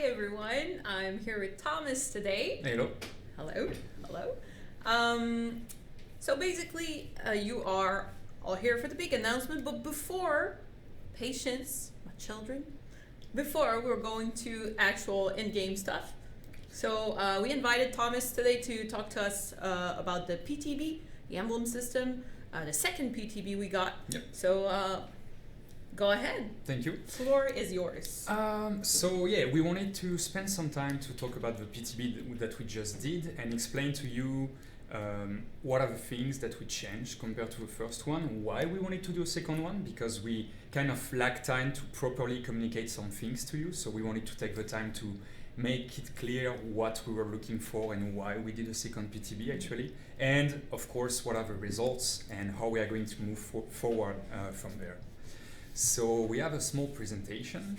everyone. I'm here with Thomas today. Hello. Hello. Hello. So basically, you are all here for the big announcement, but before, patience, my children, before we're going to actual in-game stuff. So we invited Thomas today to talk to us about the PTB, the emblem system, the second PTB we got. Yep. So go ahead. Thank you. Floor is yours. So we wanted to spend some time to talk about the PTB that we just did and explain to you what are the things that we changed compared to the first one, why we wanted to do a second one, because we kind of lacked time to properly communicate some things to you. So we wanted to take the time to make it clear what we were looking for and why we did a second PTB actually. And of course, what are the results and how we are going to move forward from there. So we have a small presentation.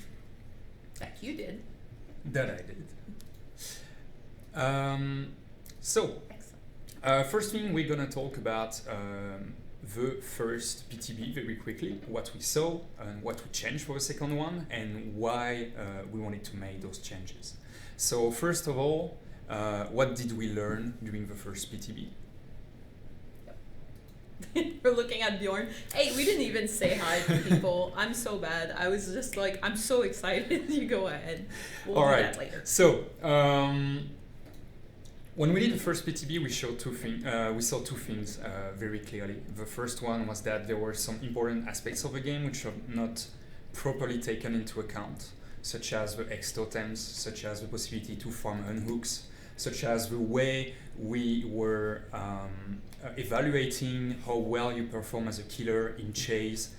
That you did. That I did. First thing we're gonna talk about the first PTB very quickly, what we saw and what we changed for the second one and why we wanted to make those changes. So first of all, what did we learn during the first PTB? We're looking at Bjorn. Hey, we didn't even say hi to people. I'm so bad. I was just like, I'm so excited. You go ahead. We'll do that later. So, when we did the first PTB, we saw two things very clearly. The first one was that there were some important aspects of the game which are not properly taken into account, such as the X totems, such as the possibility to farm unhooks, such as the way we were evaluating how well you perform as a killer in chase,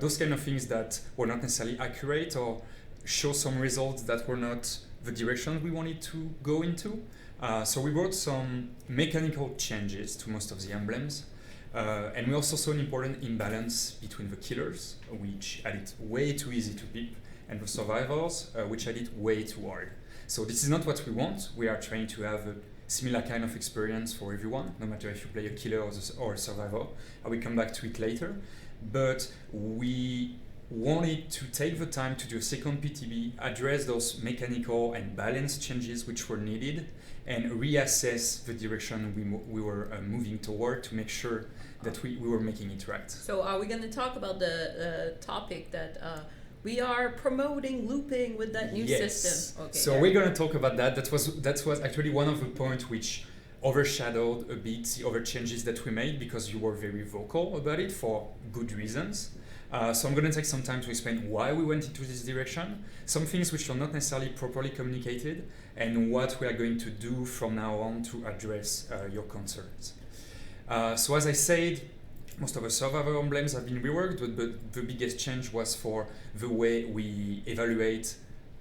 those kind of things that were not necessarily accurate or show some results that were not the direction we wanted to go into. So we brought some mechanical changes to most of the emblems. And we also saw an important imbalance between the killers, which had it way too easy to peep, and the survivors, which had it way too hard. So this is not what we want. We are trying to have a similar kind of experience for everyone, no matter if you play a killer or a survivor. I will come back to it later. But we wanted to take the time to do a second PTB, address those mechanical and balance changes which were needed, and reassess the direction we were moving toward to make sure that we were making it right. So are we going to talk about the topic that we are promoting looping with that new system? Okay, so we're going to talk about that. That was actually one of the points which overshadowed a bit the other changes that we made, because you were very vocal about it for good reasons. So I'm going to take some time to explain why we went into this direction, some things which are not necessarily properly communicated, and what we are going to do from now on to address your concerns. So as I said, most of the survivor emblems have been reworked, but the biggest change was for the way we evaluate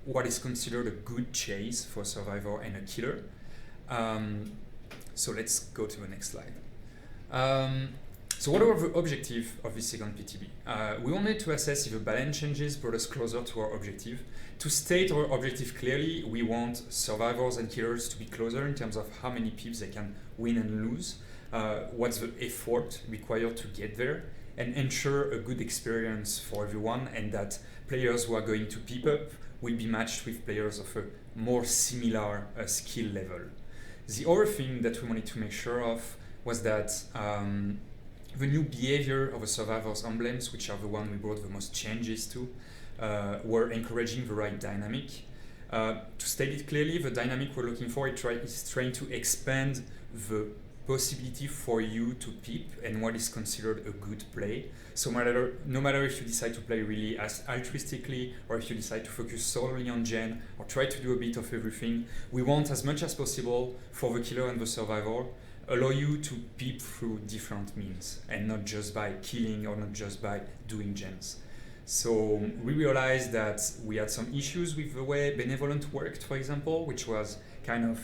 what is considered a good chase for a survivor and a killer. So let's go to the next slide. So what were the objectives of this second PTB? We wanted to assess if the balance changes brought us closer to our objective. To state our objective clearly, we want survivors and killers to be closer in terms of how many peeps they can win and lose, what's the effort required to get there, and ensure a good experience for everyone, and that players who are going to peep up will be matched with players of a more similar skill level. The other thing that we wanted to make sure of was that the new behavior of the survivors' emblems, which are the one we brought the most changes to, were encouraging the right dynamic. To state it clearly, the dynamic we're looking for is trying to expand the possibility for you to peep and what is considered a good play. So no matter if you decide to play really as altruistically, or if you decide to focus solely on gen, or try to do a bit of everything, we want as much as possible for the killer and the survivor allow you to peep through different means, and not just by killing or not just by doing gens. So we realized that we had some issues with the way Benevolent worked, for example, which was kind of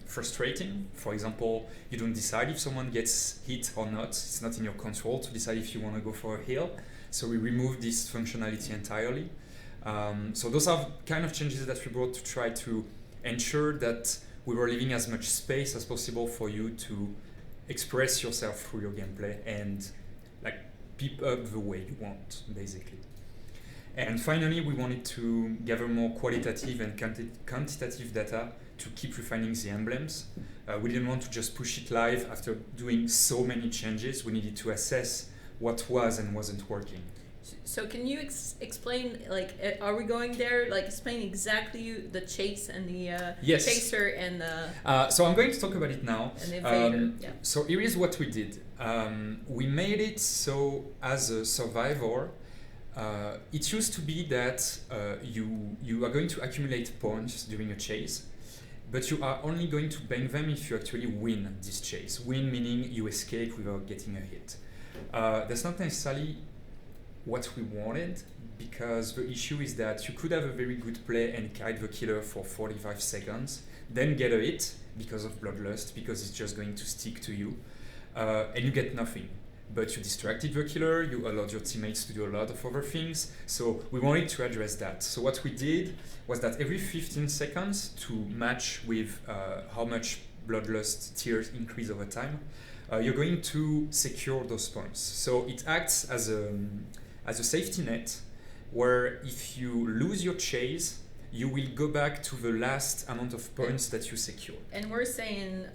frustrating. For example, you don't decide if someone gets hit or not. It's not in your control to decide if you want to go for a heal. So we removed this functionality entirely. So those are kind of changes that we brought to try to ensure that we were leaving as much space as possible for you to express yourself through your gameplay and like peep up the way you want, basically. And finally, we wanted to gather more qualitative and quantitative data to keep refining the emblems. We didn't want to just push it live after doing so many changes. We needed to assess what was and wasn't working. So can you explain, like, are we going there? Like, explain exactly the chase and the Yes. chaser and the So I'm going to talk about it now. and the invader. Yeah. So here is what we did. We made it so as a survivor, it used to be that you are going to accumulate points during a chase, but you are only going to bank them if you actually win this chase. Win meaning you escape without getting a hit. That's not necessarily what we wanted, because the issue is that you could have a very good play and kite the killer for 45 seconds, then get a hit because of bloodlust, because it's just going to stick to you, and you get nothing. But you distracted the killer, you allowed your teammates to do a lot of other things, so we wanted to address that. So what we did was that every 15 seconds, to match with how much bloodlust tiers increase over time, you're going to secure those points. So it acts as a safety net, where if you lose your chase, you will go back to the last amount of points that you secured. And we're saying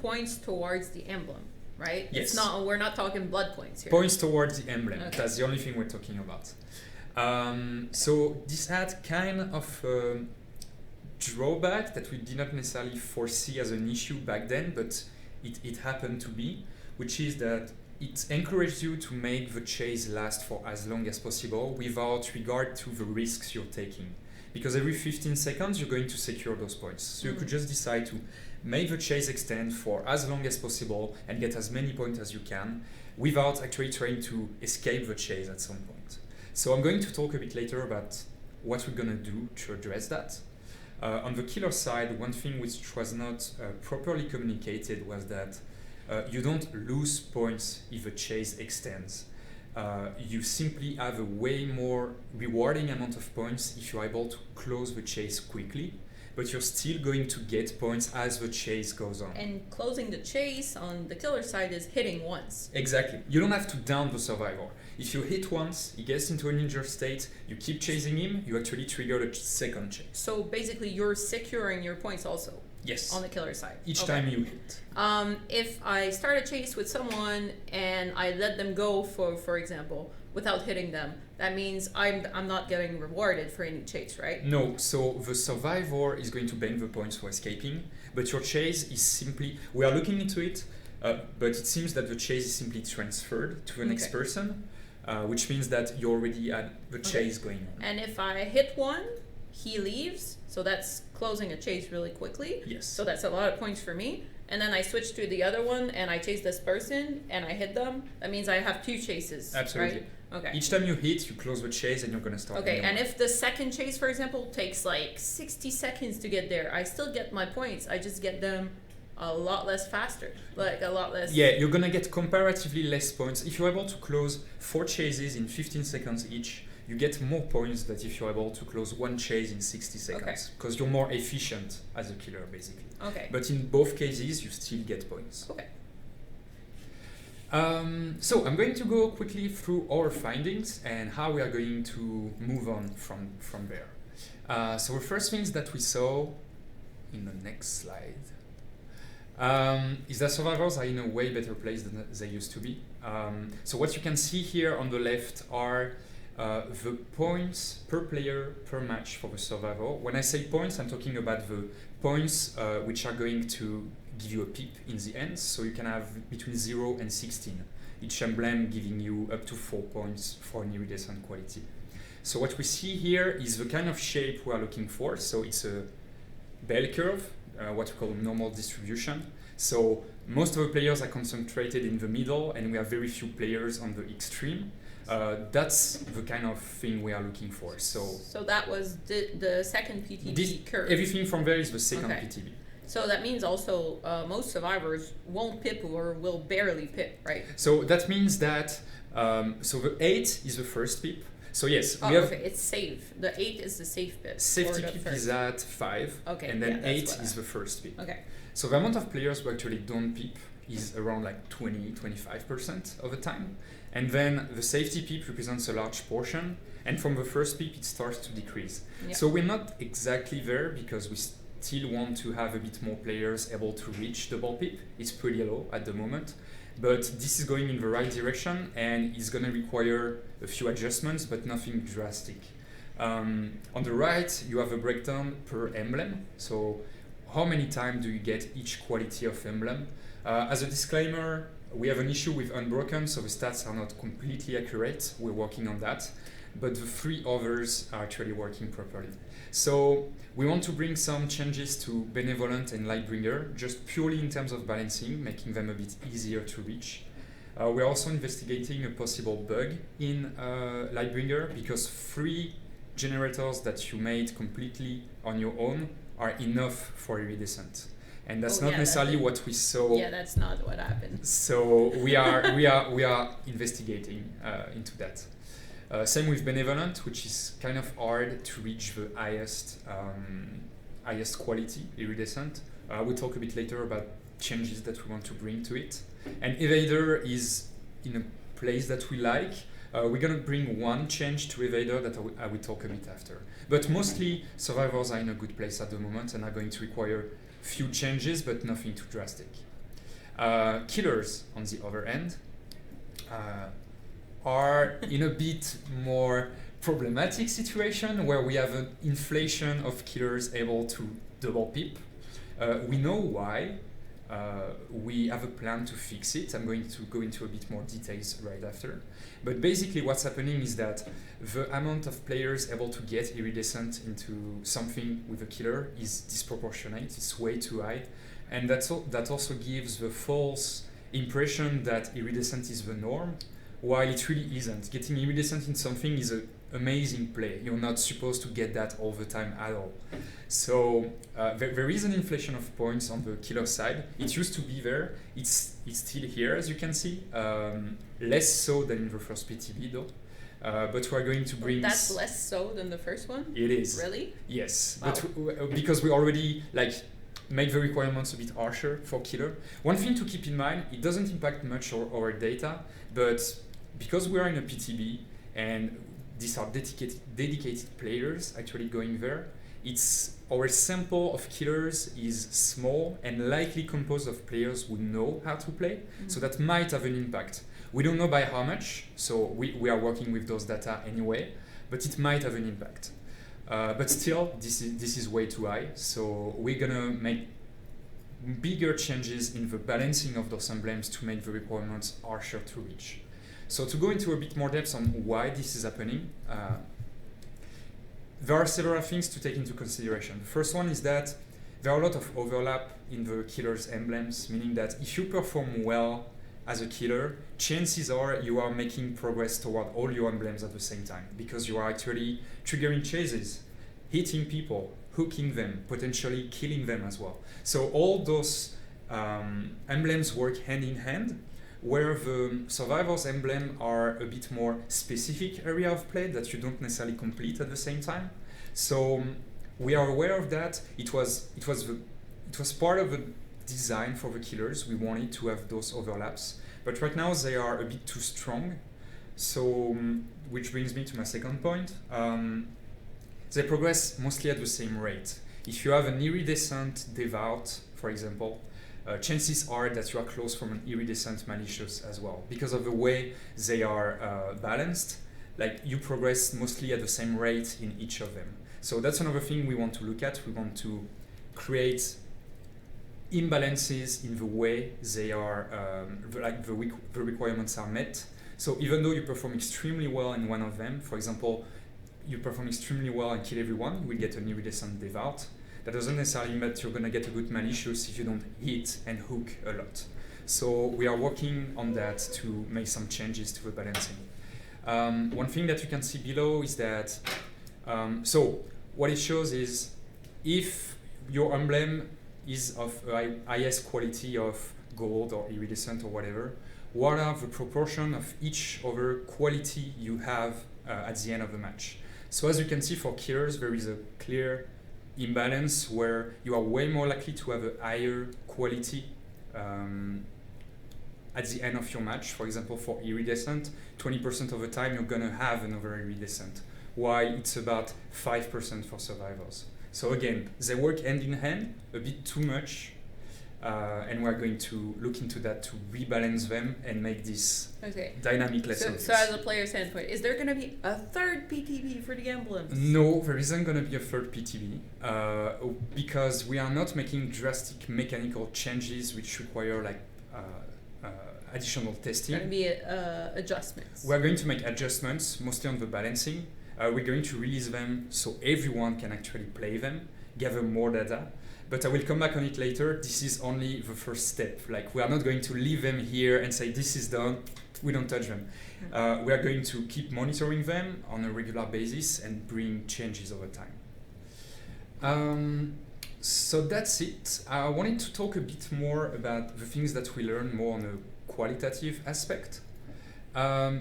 points towards the emblem, right? Yes. It's not. We're not talking blood points here. Points towards the emblem. Okay. That's the only thing we're talking about. So this had kind of a drawback that we did not necessarily foresee as an issue back then, but it happened to be, which is that it encouraged you to make the chase last for as long as possible without regard to the risks you're taking. Because every 15 seconds you're going to secure those points. So you could just decide to make the chase extend for as long as possible and get as many points as you can without actually trying to escape the chase at some point. So I'm going to talk a bit later about what we're going to do to address that. On the killer side, one thing which was not properly communicated was that you don't lose points if the chase extends. You simply have a way more rewarding amount of points if you're able to close the chase quickly, but you're still going to get points as the chase goes on. And closing the chase on the killer side is hitting once. Exactly. You don't have to down the survivor. If you hit once, he gets into an injured state, you keep chasing him, you actually trigger the second chase. So basically, you're securing your points also. Yes. On the killer side. Each time you hit. If I start a chase with someone and I let them go for example, without hitting them, that means I'm not getting rewarded for any chase, right? No, so the survivor is going to bank the points for escaping, but your chase is simply, we are looking into it, but it seems that the chase is simply transferred to the next person, which means that you already had the chase going on. And if I hit one, he leaves, so that's closing a chase really quickly. Yes. So that's a lot of points for me. And then I switch to the other one and I chase this person and I hit them. That means I have two chases. Absolutely. Right? Okay. Each time you hit, you close the chase and you're going to start. Okay, and if the second chase, for example, takes like 60 seconds to get there, I still get my points. I just get them a lot less faster. Like a lot less. Yeah, you're going to get comparatively less points. If you're able to close 4 chases in 15 seconds each, you get more points than if you're able to close one chase in 60 seconds. Because you're more efficient as a killer, basically. Okay. But in both cases, you still get points. Okay. So I'm going to go quickly through our findings and how we are going to move on from there. So the first things that we saw in the next slide is that survivors are in a way better place than they used to be. So what you can see here on the left are the points per player per match for the survivor. When I say points, I'm talking about the points which are going to give you a pip in the end. So you can have between 0 and 16. Each emblem giving you up to 4 points for an iridescent quality. So what we see here is the kind of shape we are looking for. So it's a bell curve, what we call normal distribution. So most of the players are concentrated in the middle and we have very few players on the extreme. That's the kind of thing we are looking for. So that was the second PTB curve. Everything from there is the second PTB. So that means also most survivors won't pip or will barely pip, right? So that means that so the 8 is the first pip. So yes, we have. Okay, it's safe. The 8 is the safe pip. Safety pip is at 5. Okay. And then 8 is the first pip. Okay. So the amount of players who actually don't pip is around like 20-25% of the time. And then the safety pip represents a large portion. And from the first pip, it starts to decrease. Yeah. So we're not exactly there because we still want to have a bit more players able to reach double pip. It's pretty low at the moment. But this is going in the right direction and it's going to require a few adjustments, but nothing drastic. On the right, you have a breakdown per emblem. So how many times do you get each quality of emblem? As a disclaimer, we have an issue with Unbroken, so the stats are not completely accurate. We're working on that. But the 3 others are actually working properly. So we want to bring some changes to Benevolent and Lightbringer, just purely in terms of balancing, making them a bit easier to reach. We're also investigating a possible bug in Lightbringer because 3 generators that you made completely on your own are enough for Iridescent. And that's not necessarily what we saw. Yeah, that's not what happened. So we are investigating into that. Same with Benevolent, which is kind of hard to reach the highest quality Iridescent. We'll talk a bit later about changes that we want to bring to it. And Evader is in a place that we like. We're going to bring one change to Evader that I will talk a bit after. But mostly, survivors are in a good place at the moment and are going to require few changes, but nothing too drastic. Killers, on the other end, are in a bit more problematic situation where we have an inflation of killers able to double pip. We know why. We have a plan to fix it. I'm going to go into a bit more details right after. But basically what's happening is that the amount of players able to get Iridescent into something with a killer is disproportionate. It's way too high. And that also gives the false impression that Iridescent is the norm, while it really isn't. Getting Iridescent in something is an amazing play. You're not supposed to get that all the time at all. So there is an inflation of points on the killer side. It used to be there. It's still here, as you can see. Less so than in the first PTB, though. But we're going to bring... That's less so than the first one? It is. Really? Yes. Wow. But because we already made the requirements a bit harsher for killer. One thing to keep in mind, it doesn't impact much our data, but because we are in a PTB and these are dedicated players actually going there, our sample of killers is small and likely composed of players who know how to play, so that might have an impact. We don't know by how much, so we are working with those data anyway, but it might have an impact. But still, this is way too high, so we're gonna make bigger changes in the balancing of those emblems to make the requirements harsher to reach. So to go into a bit more depth on why this is happening, there are several things to take into consideration. The first one is that there are a lot of overlap in the killer's emblems, meaning that if you perform well as a killer, chances are you are making progress toward all your emblems at the same time, because you are actually triggering chases, hitting people, hooking them, potentially killing them as well. So all those emblems work hand in hand, where the survivor's emblem are a bit more specific area of play that you don't necessarily complete at the same time. So we are aware of that. It was part of the design for the killers. We wanted to have those overlaps, but right now they are a bit too strong. So which brings me to my second point. They progress mostly at the same rate. If you have an iridescent devout, for example, chances are that you are close from an iridescent malicious as well, because of the way they are balanced. Like, you progress mostly at the same rate in each of them. So that's another thing we want to look at. We want to create imbalances in the way they are, the requirements are met. So even though you perform extremely well in one of them, for example, you perform extremely well and kill everyone, you will get an iridescent devout. That doesn't necessarily mean that you're going to get a good malicious if you don't hit and hook a lot. So we are working on that to make some changes to the balancing. One thing that you can see below is that, so what it shows is if your emblem is of highest quality of gold or iridescent or whatever, what are the proportion of each other quality you have at the end of the match. So as you can see, for killers, there is a clear imbalance where you are way more likely to have a higher quality at the end of your match. For example, for iridescent, 20% of the time you're gonna have another iridescent, while it's about 5% for survivors. So again, they work hand in hand a bit too much, and we're going to look into that to rebalance them and make this dynamic less obvious. So as a player standpoint, is there going to be a third PTB for the emblems? No, there isn't going to be a third PTB because we are not making drastic mechanical changes which require like additional testing. Going to be adjustments. We're going to make adjustments, mostly on the balancing. We're going to release them so everyone can actually play them, gather more data. But I will come back on it later. This is only the first step. Like, we are not going to leave them here and say this is done. We don't touch them. We are going to keep monitoring them on a regular basis and bring changes over time. So that's it. I wanted to talk a bit more about the things that we learn more on a qualitative aspect. A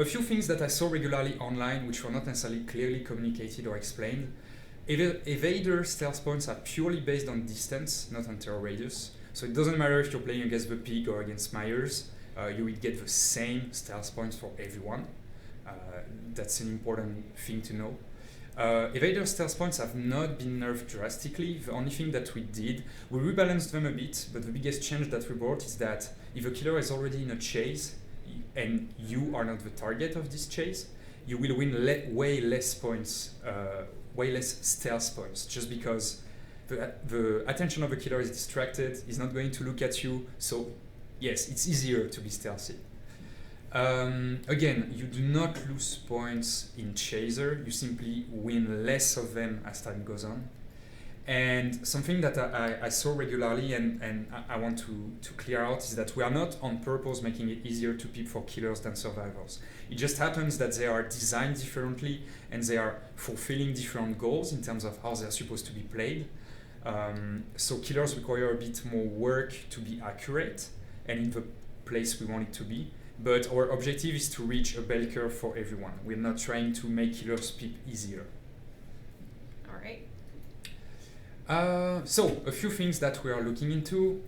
few things that I saw regularly online, which were not necessarily clearly communicated or explained. Evader stealth points are purely based on distance, not on terror radius. So it doesn't matter if you're playing against the pig or against Myers, you will get the same stealth points for everyone. That's an important thing to know. Evader stealth points have not been nerfed drastically. The only thing that we did, we rebalanced them a bit, but the biggest change that we brought is that if a killer is already in a chase and you are not the target of this chase, you will win way less points, way less stealth points, just because the attention of the killer is distracted, he's not going to look at you, so yes, it's easier to be stealthy. Again, you do not lose points in Chaser, you simply win less of them as time goes on. And something that I saw regularly and I want to clear out is that we are not on purpose making it easier to peep for killers than survivors. It just happens that they are designed differently and they are fulfilling different goals in terms of how they're supposed to be played. So killers require a bit more work to be accurate and in the place we want it to be. But our objective is to reach a bell curve for everyone. We're not trying to make killers peep easier. All right. So, a few things that we are looking into.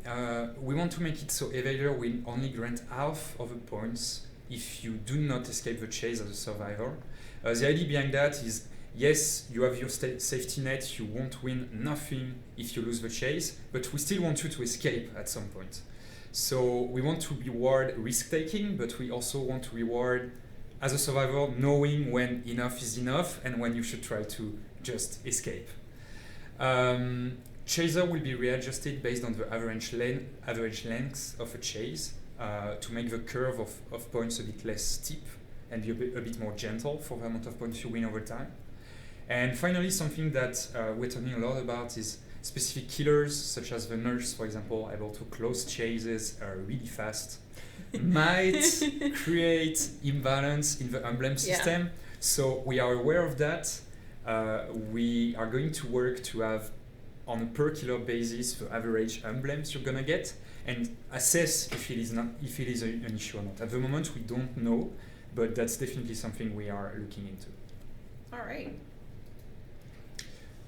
We want to make it so Evader will only grant half of the points if you do not escape the chase as a survivor. The idea behind that is, yes, you have your safety net, you won't win nothing if you lose the chase, but we still want you to escape at some point. So we want to reward risk-taking, but we also want to reward, as a survivor, knowing when enough is enough and when you should try to just escape. Chaser will be readjusted based on the average length of a chase to make the curve of points a bit less steep and be a bit more gentle for the amount of points you win over time. And finally, something that we're talking a lot about is specific killers, such as the nurse, for example, able to close chases really fast, might create imbalance in the emblem system. Yeah. So we are aware of that. We are going to work to have, on a per killer basis, the average emblems you're gonna get, and assess if it is an issue or not. At the moment, we don't know, but that's definitely something we are looking into. All right.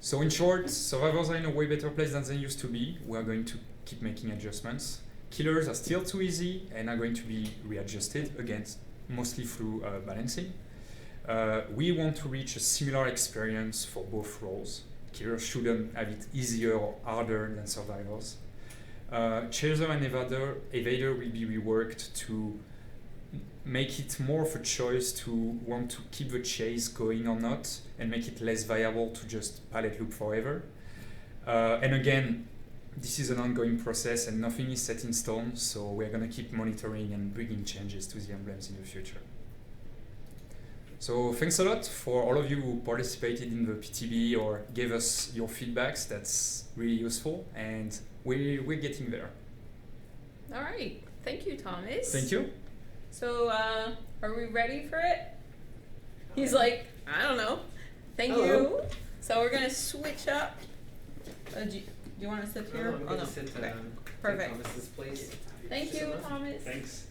So in short, survivors are in a way better place than they used to be. We are going to keep making adjustments. Killers are still too easy and are going to be readjusted, again, mostly through balancing. We want to reach a similar experience for both roles. Killers shouldn't have it easier or harder than survivors. Chaser and Evader will be reworked to make it more of a choice to want to keep the chase going or not, and make it less viable to just pallet loop forever. And again, this is an ongoing process and nothing is set in stone, so we're going to keep monitoring and bringing changes to the emblems in the future. So thanks a lot for all of you who participated in the PTB or gave us your feedbacks. That's really useful, and we're getting there. All right. Thank you, Thomas. Thank you. So, are we ready for it? He's like, I don't know. Thank you. So we're gonna switch up. Do you want to sit here? I'm gonna sit okay. Perfect. Thomas's place. Thank you, Thomas. Thanks.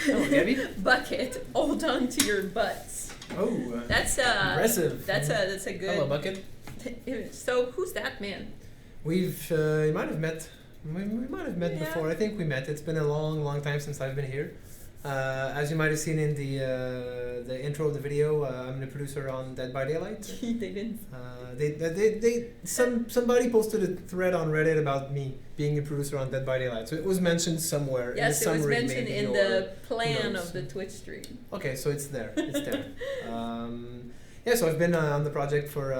Hello, Gabby. Bucket, hold on to your butts. Oh, that's impressive. That's a good. Hello, Bucket. So who's that man? You might have met We might have met before. I think we met. It's been a long time since I've been here. As you might have seen in the intro of the video, I'm the producer on Dead by Daylight. They didn't. Somebody posted a thread on Reddit about me being a producer on Dead by Daylight, so it was mentioned somewhere. Yes, in the it was summary mentioned maybe, in the plan of the Twitch stream. Okay, so it's there. It's there. Yeah, so I've been on the project for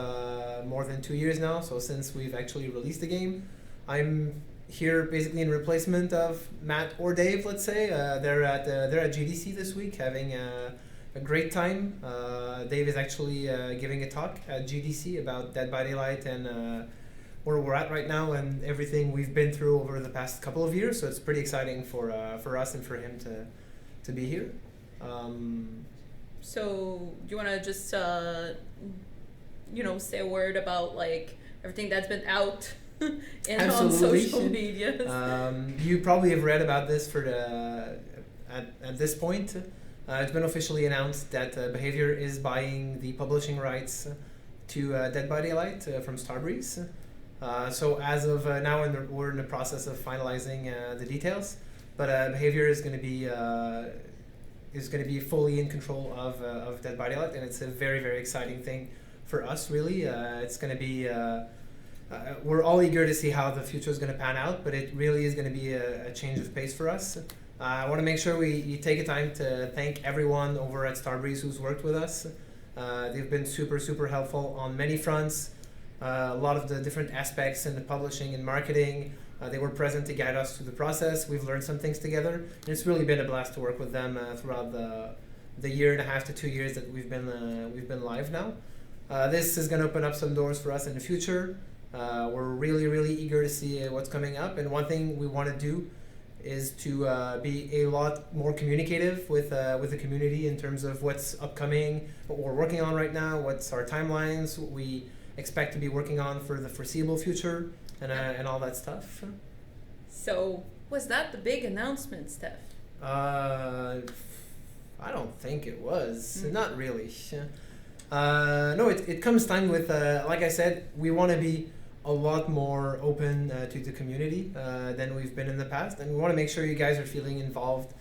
more than 2 years now. So since we've actually released the game, I'm here basically in replacement of Matt or Dave. Let's say they're at GDC this week having a great time. Dave is actually giving a talk at GDC about Dead by Daylight and where we're at right now and everything we've been through over the past couple of years. So it's pretty exciting for us and for him to be here. So do you want to just say a word about like everything that's been out and on social media? You probably have read about this at this point. It's been officially announced that Behavior is buying the publishing rights to Dead by Daylight from Starbreeze. So as of now, we're in the process of finalizing the details. But Behavior is going to be fully in control of Dead by Daylight, and it's a very exciting thing for us. Really, it's going to be. We're all eager to see how the future is going to pan out, but it really is going to be a change of pace for us. I want to make sure you take a time to thank everyone over at Starbreeze who's worked with us. They've been super helpful on many fronts. A lot of the different aspects in the publishing and marketing. They were present to guide us through the process. We've learned some things together, and it's really been a blast to work with them throughout the year and a half to 2 years that we've been live now. This is going to open up some doors for us in the future. We're really eager to see what's coming up, and one thing we want to do is to be a lot more communicative with the community in terms of what's upcoming, what we're working on right now, what's our timelines, what we expect to be working on for the foreseeable future, and all that stuff. So was that the big announcement, Steph? I don't think it was. Not really. No, it comes time with, like I said, we want to be a lot more open to the community than we've been in the past, and we want to make sure you guys are feeling involved,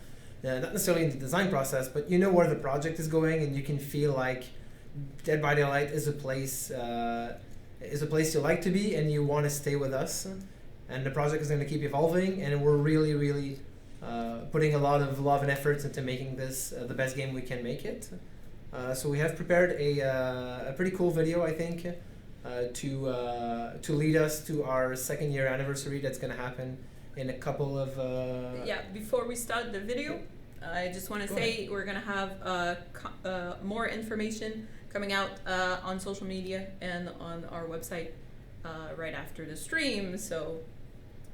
not necessarily in the design process, but you know where the project is going, and you can feel like Dead by Daylight is a place you like to be, and you want to stay with us. And the project is going to keep evolving, and we're really putting a lot of love and efforts into making this the best game we can make it. So we have prepared a pretty cool video, I think, to lead us to our 2nd year anniversary that's going to happen in a couple of... Before we start the video, I just want to say we're going to have more information coming out on social media and on our website right after the stream. So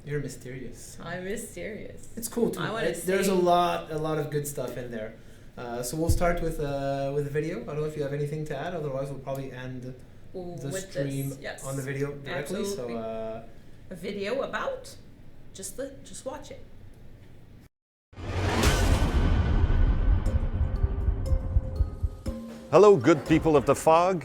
you're mysterious. I'm mysterious. It's cool too. There's a lot of good stuff in there. So we'll start with the video. I don't know if you have anything to add. Otherwise, we'll probably end the stream on the video directly. Absolutely. So a video about just watch it. Hello, good people of the fog.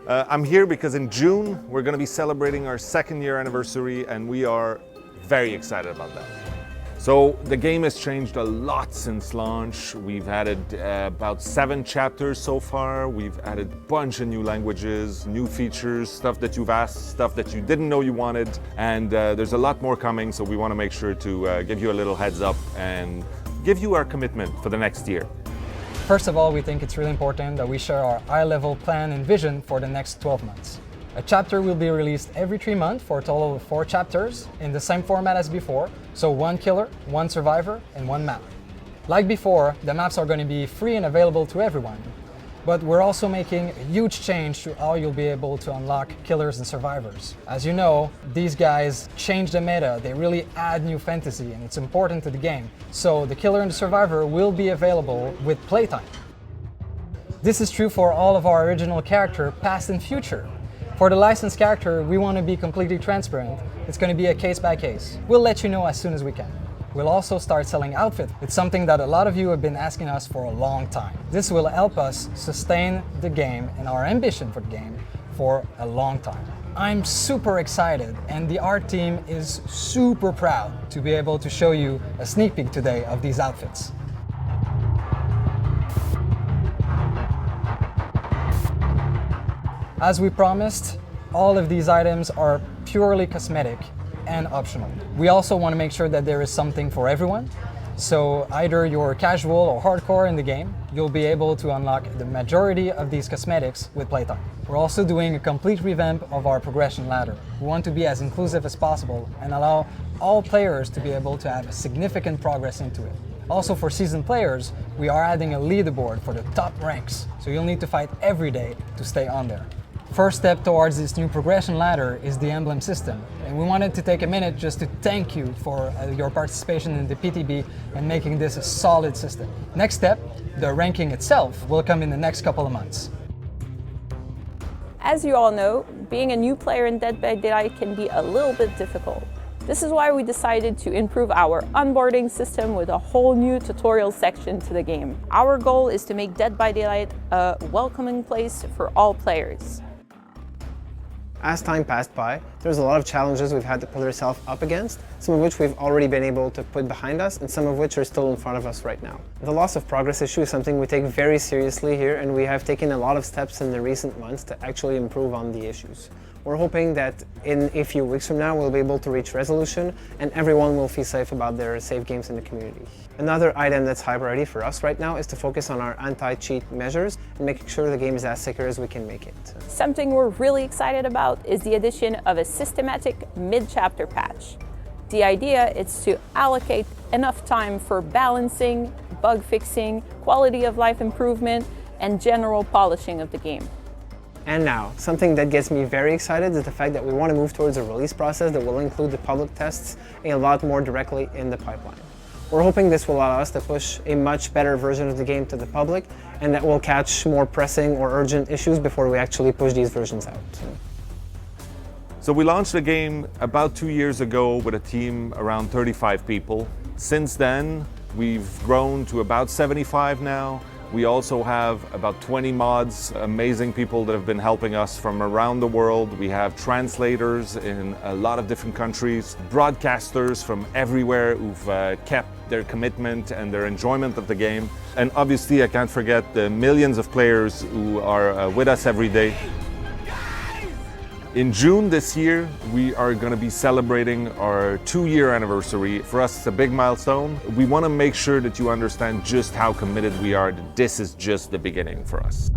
I'm here because in June we're going to be celebrating our 2nd year anniversary, and we are very excited about that. So the game has changed a lot since launch. We've added about 7 chapters so far. We've added a bunch of new languages, new features, stuff that you've asked, stuff that you didn't know you wanted, and there's a lot more coming, so we want to make sure to give you a little heads up and give you our commitment for the next year. First of all, we think it's really important that we share our high-level plan and vision for the next 12 months. A chapter will be released every 3 months for a total of 4 chapters in the same format as before, so 1 killer, 1 survivor, and 1 map. Like before, the maps are going to be free and available to everyone, but we're also making a huge change to how you'll be able to unlock killers and survivors. As you know, these guys change the meta, they really add new fantasy, and it's important to the game. So the killer and the survivor will be available with playtime. This is true for all of our original character, past and future. For the licensed character, we want to be completely transparent. It's going to be a case by case. We'll let you know as soon as we can. We'll also start selling outfits. It's something that a lot of you have been asking us for a long time. This will help us sustain the game and our ambition for the game for a long time. I'm super excited, and the art team is super proud to be able to show you a sneak peek today of these outfits. As we promised, all of these items are purely cosmetic and optional. We also want to make sure that there is something for everyone. So either you're casual or hardcore in the game, you'll be able to unlock the majority of these cosmetics with playtime. We're also doing a complete revamp of our progression ladder. We want to be as inclusive as possible and allow all players to be able to have a significant progress into it. Also for seasoned players, we are adding a leaderboard for the top ranks, so you'll need to fight every day to stay on there. First step towards this new progression ladder is the emblem system, and we wanted to take a minute just to thank you for your participation in the PTB and making this a solid system. Next step, the ranking itself, will come in the next couple of months. As you all know, being a new player in Dead by Daylight can be a little bit difficult. This is why we decided to improve our onboarding system with a whole new tutorial section to the game. Our goal is to make Dead by Daylight a welcoming place for all players. As time passed by, there's a lot of challenges we've had to put ourselves up against, some of which we've already been able to put behind us, and some of which are still in front of us right now. The loss of progress issue is something we take very seriously here, and we have taken a lot of steps in the recent months to actually improve on the issues. We're hoping that in a few weeks from now we'll be able to reach resolution and everyone will feel safe about their safe games in the community. Another item that's high priority for us right now is to focus on our anti-cheat measures and making sure the game is as secure as we can make it. Something we're really excited about is the addition of a systematic mid-chapter patch. The idea is to allocate enough time for balancing, bug fixing, quality of life improvement, and general polishing of the game. And now, something that gets me very excited is the fact that we want to move towards a release process that will include the public tests a lot more directly in the pipeline. We're hoping this will allow us to push a much better version of the game to the public, and that will catch more pressing or urgent issues before we actually push these versions out. So we launched the game about 2 years ago with a team around 35 people. Since then, we've grown to about 75 now. We also have about 20 mods, amazing people that have been helping us from around the world. We have translators in a lot of different countries, broadcasters from everywhere who've kept their commitment and their enjoyment of the game. And obviously, I can't forget the millions of players who are with us every day. In June this year, we are going to be celebrating our 2-year anniversary. For us, it's a big milestone. We want to make sure that you understand just how committed we are, that this is just the beginning for us.